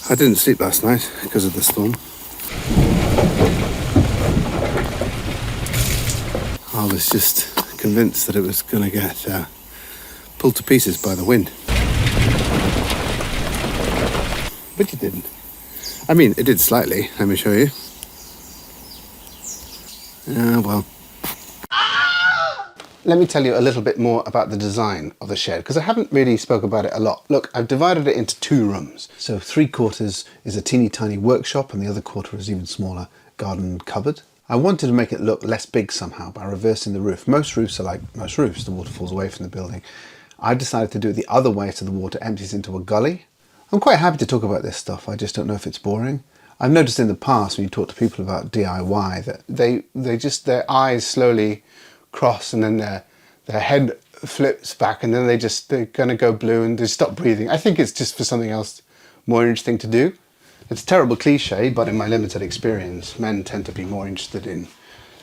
I didn't sleep last night because of the storm. I was just convinced that it was going to get pulled to pieces by the wind. But it didn't. I mean, it did slightly. Let me show you. Well. Let me tell you a little bit more about the design of the shed, because I haven't really spoke about it a lot. Look, I've divided it into 2 rooms. So 3/4 is a teeny tiny workshop and the other quarter is even smaller garden cupboard. I wanted to make it look less big somehow by reversing the roof. Most roofs are like most roofs, the water falls away from the building. I decided to do it the other way so the water empties into a gully. I'm quite happy to talk about this stuff, I just don't know if it's boring. I've noticed in the past when you talk to people about DIY that they just, their eyes slowly cross and then their head flips back and then they're gonna go blue and they stop breathing. I think it's just for something else more interesting to do. It's a terrible cliche, but in my limited experience, men tend to be more interested in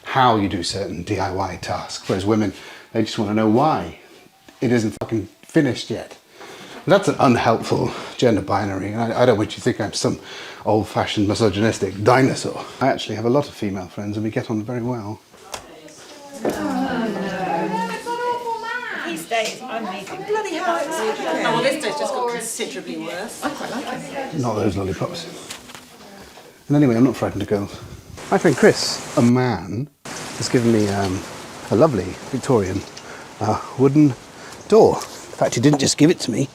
how you do certain DIY tasks, whereas women, they just want to know why it isn't fucking finished yet. That's an unhelpful gender binary, and I don't want you to think I'm some old-fashioned misogynistic dinosaur. I actually have a lot of female friends and we get on very well. These days, I'm leaving. Bloody hell, it's oh, well, this day's just got considerably worse. I quite like it. Not those lollipops. And anyway, I'm not frightened of girls. My friend Chris, a man, has given me a lovely Victorian wooden door. In fact, he didn't just give it to me,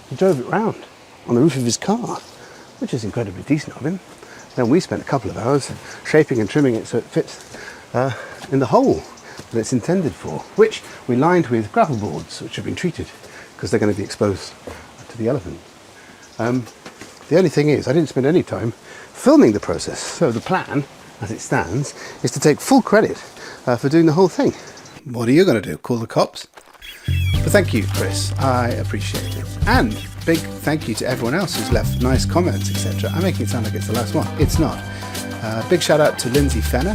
he drove it round on the roof of his car, which is incredibly decent of him. Then we spent a couple of hours shaping and trimming it so it fits in the hole that it's intended for, which we lined with gravel boards, which have been treated because they're going to be exposed to the elephant. The only thing is, I didn't spend any time filming the process, so the plan, as it stands, is to take full credit for doing the whole thing. What are you going to do? Call the cops? But thank you, Chris. I appreciate it. And big thank you to everyone else who's left nice comments, etc. I'm making it sound like it's the last one. It's not. Big shout out to Lindsay Fenner,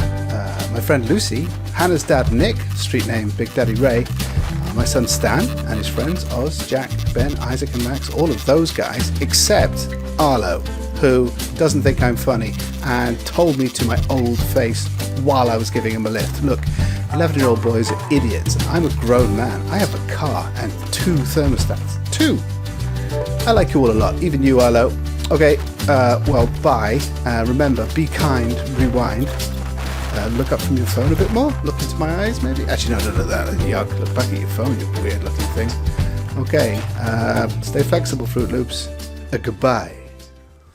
my friend Lucy, Hannah's dad Nick, street name Big Daddy Ray, my son Stan and his friends Oz, Jack, Ben, Isaac and Max, all of those guys, except Arlo, who doesn't think I'm funny and told me to my old face while I was giving him a lift. Look, 11-year-old boys are idiots. I'm a grown man. I have a car and 2 thermostats. 2! I like you all a lot, even you, Arlo. Okay, well, bye. Remember, be kind, rewind. Look up from your phone a bit more. Look into my eyes, maybe. Actually, no, that. Yuck, look back at your phone, you weird looking thing. Okay, stay flexible, Fruit Loops. Goodbye.